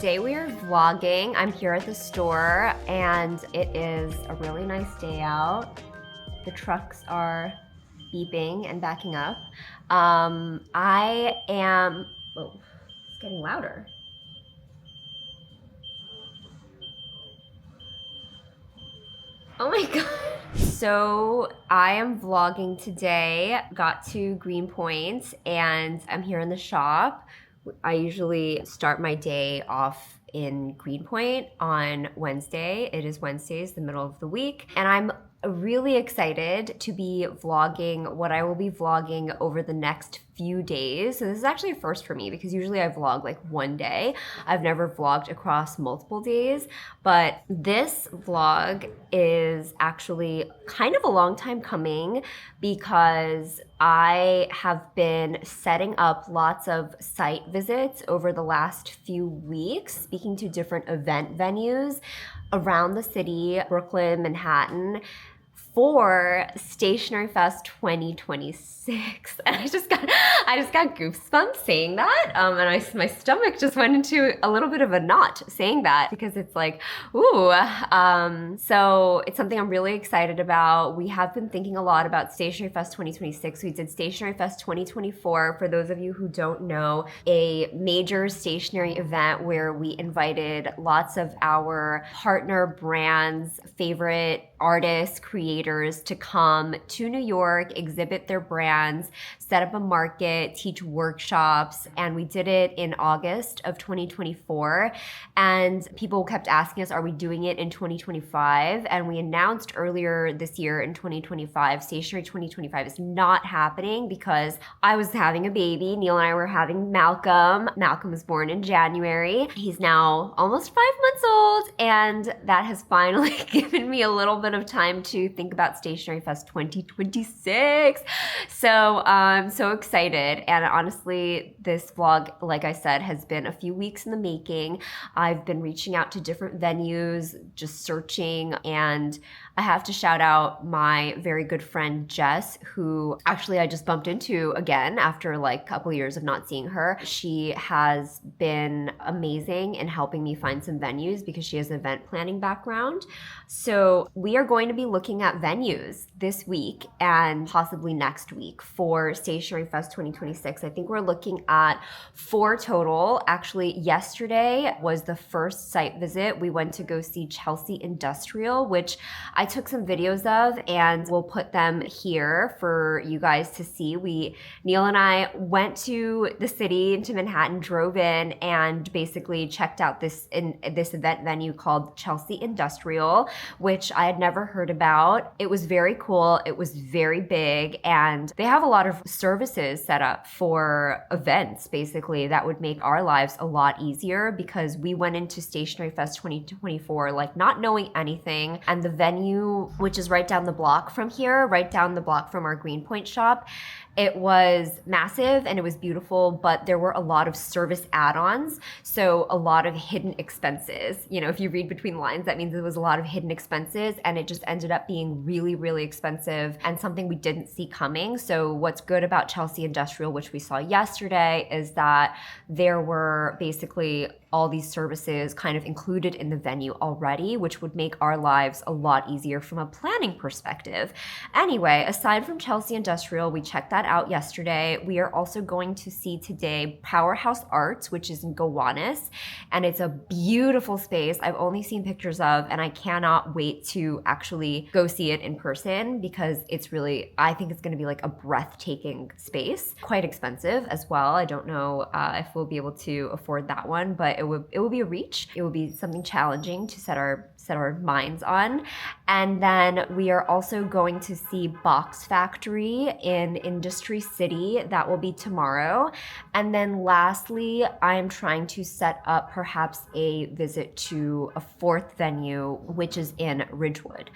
Today we are vlogging. I'm here at the store and it is a really nice day out. The trucks are beeping and backing up. Oh, it's getting louder. Oh my God. So I am vlogging today. Got to Greenpoint and I'm here in the shop. I usually start my day off in Greenpoint on Wednesday. It is Wednesdays, the middle of the week. And I'm really excited to be vlogging what I will be vlogging over the next few days. So this is actually a first for me because usually I vlog like one day. I've never vlogged across multiple days, but this vlog is actually kind of a long time coming because I have been setting up lots of site visits over the last few weeks, speaking to different event venues around the city, Brooklyn, Manhattan, for Stationery Fest 2026. And I just got goosebumps saying that. And my stomach just went into a little bit of a knot saying that because it's like, ooh. So it's something I'm really excited about. We have been thinking a lot about Stationery Fest 2026. We did Stationery Fest 2024. For those of you who don't know, a major stationery event where we invited lots of our partner brands, favorite artists, creators to come to New York, exhibit their brands, set up a market, teach workshops. And we did it in August of 2024. And people kept asking us, are we doing it in 2025? And we announced earlier this year in 2025, Stationery 2025 is not happening because I was having a baby. Neil and I were having Malcolm. Malcolm was born in January. He's now almost 5 months old. And that has finally given me a little bit of time to think about Stationery Fest 2026. So I'm so excited. And honestly, this vlog, like I said, has been a few weeks in the making. I've been reaching out to different venues, just searching, and I have to shout out my very good friend Jess, who actually I just bumped into again after like a couple years of not seeing her. She has been amazing in helping me find some venues because she has an event planning background. So we are going to be looking at venues this week and possibly next week for Stationery Fest 2026. I think we're looking at 4 total. Actually, yesterday was the first site visit. We went to go see Chelsea Industrial, which I took some videos of and we'll put them here for you guys to see. Neil and I went to the city, into Manhattan, drove in and basically checked out this event venue called Chelsea Industrial, which I had never heard about. It was very cool. It was very big and they have a lot of services set up for events basically that would make our lives a lot easier because we went into Stationery Fest 2024 like not knowing anything, and the venue, which is right down the block from here, right down the block from our Greenpoint shop, it was massive and it was beautiful, but there were a lot of service add-ons. So a lot of hidden expenses. You know, if you read between the lines, that means there was a lot of hidden expenses and it just ended up being really, really expensive and something we didn't see coming. So what's good about Chelsea Industrial, which we saw yesterday, is that there were basically all these services kind of included in the venue already, which would make our lives a lot easier from a planning perspective. Anyway, aside from Chelsea Industrial, we checked that out yesterday. We are also going to see today Powerhouse Arts, which is in Gowanus, and it's a beautiful space I've only seen pictures of, and I cannot wait to actually go see it in person because it's really, I think it's gonna be like a breathtaking space. Quite expensive as well. I don't know if we'll be able to afford that one, but it will be a reach. It will be something challenging to set our minds on. And then we are also going to see Box Factory in Industry City. That will be tomorrow. And then lastly, I'm trying to set up perhaps a visit to a 4th venue, which is in Ridgewood,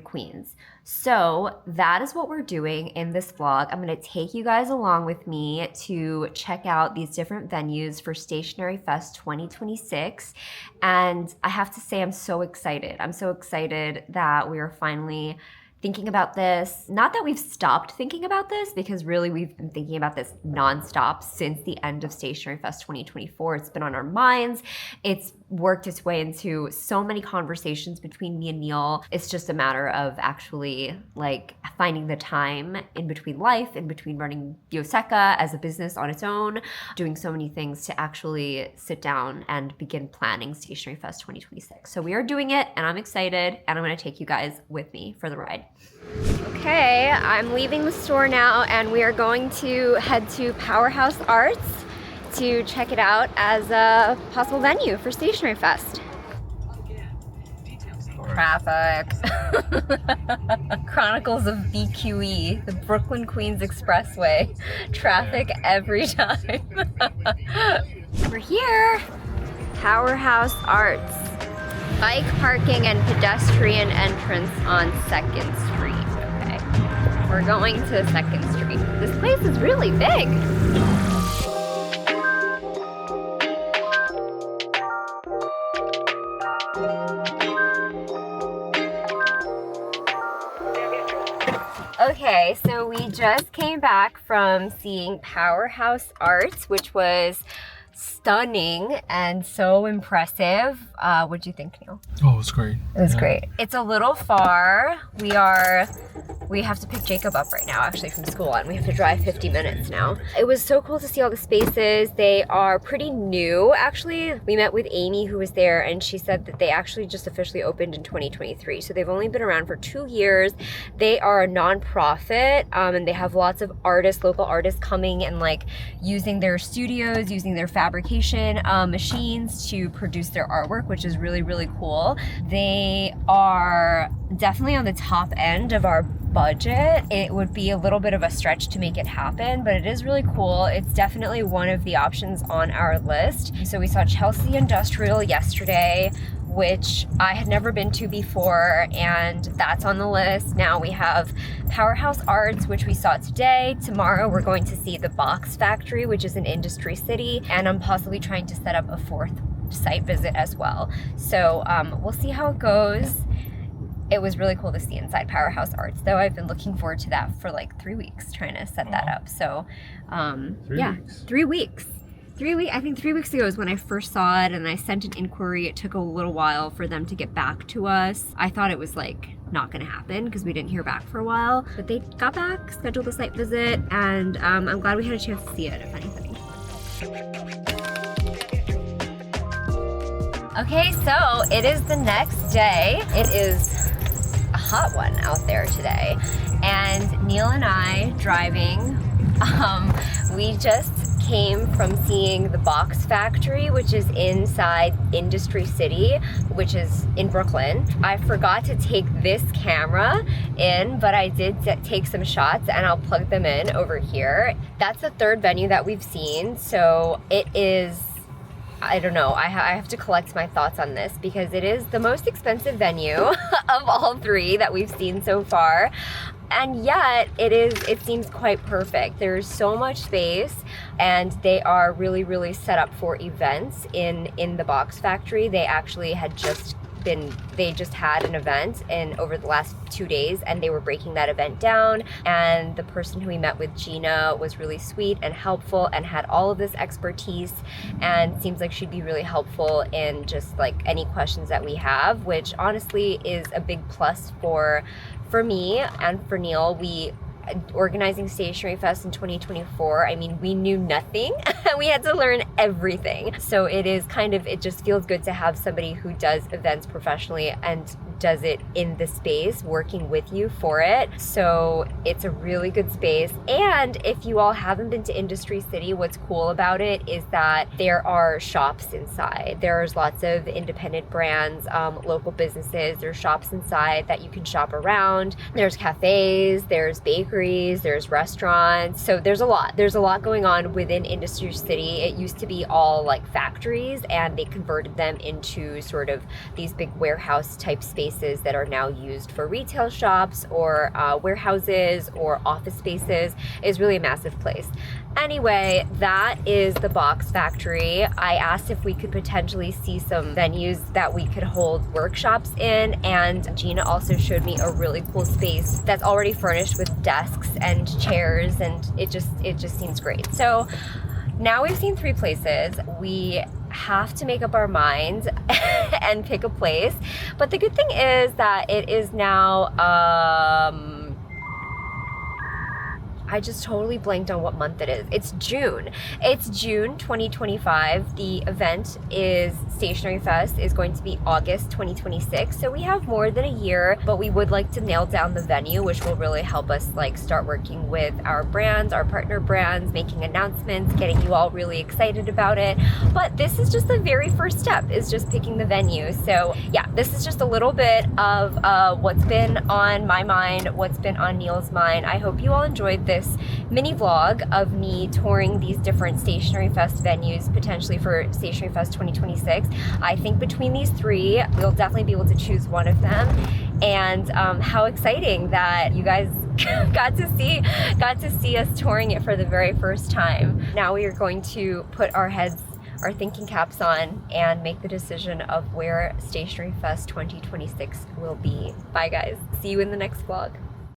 Queens. So that is what we're doing in this vlog. I'm gonna take you guys along with me to check out these different venues for Stationery Fest 2026. And I have to say, I'm so excited. I'm so excited that we are finally thinking about this. Not that we've stopped thinking about this, because really we've been thinking about this nonstop since the end of Stationery Fest 2024. It's been on our minds. It's worked its way into so many conversations between me and Neil. It's just a matter of actually like finding the time in between life, in between running Bioseca as a business on its own, doing so many things to actually sit down and begin planning Stationery Fest 2026. So we are doing it, and I'm excited, and I'm going to take you guys with me for the ride. Okay, I'm leaving the store now, and we are going to head to Powerhouse Arts to check it out as a possible venue for Stationery Fest. Traffic. Chronicles of BQE, the Brooklyn Queens Expressway. Traffic every time. We're here. Powerhouse Arts. Bike parking and pedestrian entrance on 2nd Street. Okay. We're going to 2nd Street. This place is really big. Okay, so we just came back from seeing Powerhouse Arts, which was stunning and so impressive. What'd you think, Neil? Oh, it was great. It was great. It's a little far. We have to pick Jacob up right now, actually, from school, and we have to drive 50 minutes now. It was so cool to see all the spaces. They are pretty new, actually. We met with Amy, who was there, and she said that they actually just officially opened in 2023. So they've only been around for 2 years. They are a nonprofit, and they have lots of artists, local artists coming and like using their studios, using their fabrication machines to produce their artwork, which is really, really cool. They are definitely on the top end of our budget. It would be a little bit of a stretch to make it happen, but it is really cool. It's definitely one of the options on our list. So we saw Chelsea Industrial yesterday, which I had never been to before, and that's on the list. Now we have Powerhouse Arts, which we saw today. Tomorrow we're going to see the Box Factory, which is an industry city, and I'm possibly trying to set up a 4th site visit as well. So we'll see how it goes. It was really cool to see inside Powerhouse Arts, though. I've been looking forward to that for like 3 weeks, trying to set that up. So, 3 weeks. 3 weeks. I think 3 weeks ago is when I first saw it, and I sent an inquiry. It took a little while for them to get back to us. I thought it was like not going to happen because we didn't hear back for a while, but they got back, scheduled a site visit, and I'm glad we had a chance to see it, if anything. Okay, so it is the next day. It is a hot one out there today, and Neil and I driving, we just came from seeing the Box Factory, which is inside Industry City, which is in Brooklyn. I forgot to take this camera in, but I did take some shots, and I'll plug them in over here. That's the 3rd venue that we've seen, so it is, I don't know, I have to collect my thoughts on this because it is the most expensive venue of all 3 that we've seen so far. And yet it seems quite perfect. There's so much space, and they are really, really set up for events in the Box Factory. They actually had just had an event over the last 2 days, and they were breaking that event down, and the person who we met with, Gina, was really sweet and helpful and had all of this expertise, and seems like she'd be really helpful in just like any questions that we have, which honestly is a big plus for me and for Neil. We organizing Stationery Fest in 2024, I mean, we knew nothing and we had to learn everything. So it just feels good to have somebody who does events professionally and does it in the space, working with you for it. So it's a really good space. And if you all haven't been to Industry City, what's cool about it is that there are shops inside. There's lots of independent brands, local businesses. There's shops inside that you can shop around. There's cafes, there's bakeries, there's restaurants. So there's a lot going on within Industry City. It used to be all like factories, and they converted them into sort of these big warehouse type spaces spaces that are now used for retail shops or warehouses or office spaces. It's really a massive place. Anyway, that is the box factory. I asked if we could potentially see some venues that we could hold workshops in, and Gina also showed me a really cool space that's already furnished with desks and chairs, and it just seems great. So now we've seen 3 places. We have to make up our minds and pick a place. But the good thing is that it is now, I just totally blanked on what month it is. It's June. It's June 2025. The event is Stationery Fest is going to be August 2026. So we have more than a year, but we would like to nail down the venue, which will really help us like start working with our brands, our partner brands, making announcements, getting you all really excited about it. But this is just the very first step, is just picking the venue. So yeah, this is just a little bit of what's been on my mind, what's been on Neil's mind. I hope you all enjoyed this mini vlog of me touring these different Stationery Fest venues, potentially for Stationery Fest 2026. I think between these 3, we'll definitely be able to choose one of them. And how exciting that you guys got to see us touring it for the very first time. Now we are going to put our thinking caps on and make the decision of where Stationery Fest 2026 will be. Bye guys. See you in the next vlog.